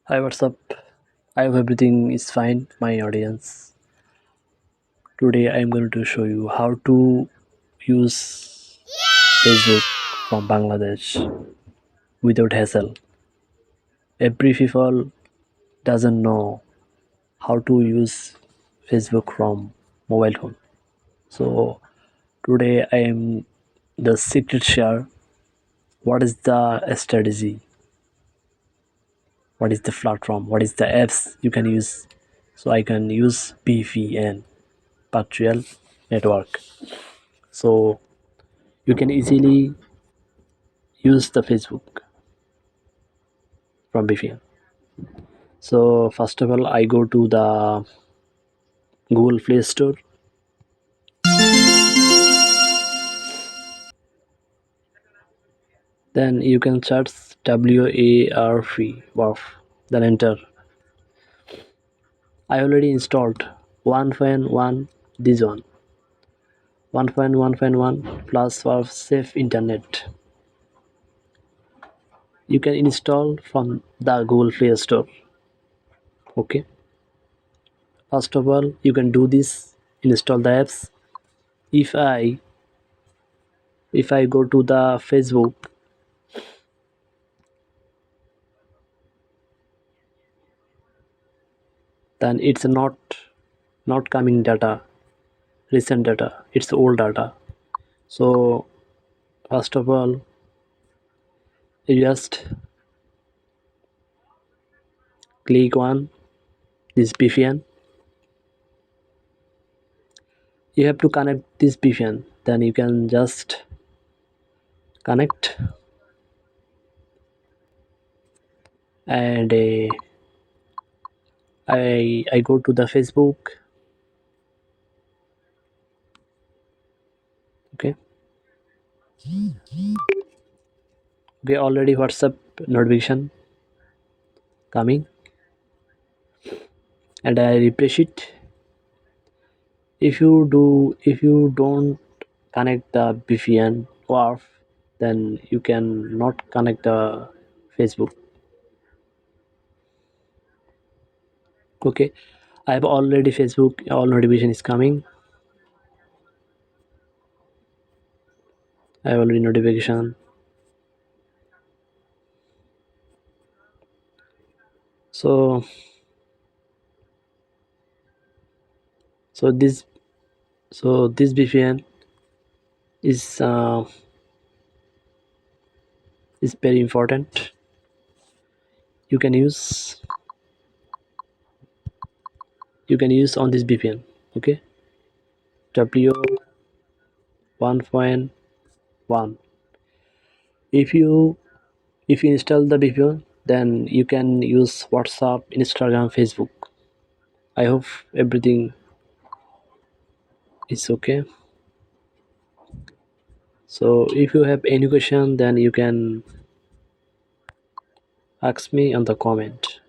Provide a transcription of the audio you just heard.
Hi, what's up? I hope everything is fine, my audience. Today I am going to show you how to use Facebook from Bangladesh without hassle. Every people doesn't know how to use Facebook from mobile phone. So today I am the secret share. What is the strategy? What is the platform? What is the apps you can use? So I can use VPN virtual network. So you can easily use the Facebook from VPN. So first of all, I go to the Google Play Store. Then you can search WARF. Then enter. I already installed 1.1, this one 1.1.1 plus for safe internet. You can install from the Google Play Store. Okay. First of all, you can do this. Install the apps. If I if I go to the Facebook, then it's not coming data, recent data, it's old data. So first of all, you just click on this VPN. You have to connect this VPN, then you can just connect. And I go to the Facebook. Okay. Okay, already WhatsApp notification coming, and I refresh it. If you don't connect the VPN WARF, then you can not connect the Facebook. Okay, I have already Facebook, all notification is coming. I have already notification. So so this this VPN is very important. You can use on this VPN. Okay, W 1.1. If you install the VPN, then you can use WhatsApp, Instagram, Facebook. I hope everything is okay. So if you have any question, then you can ask me on the comment.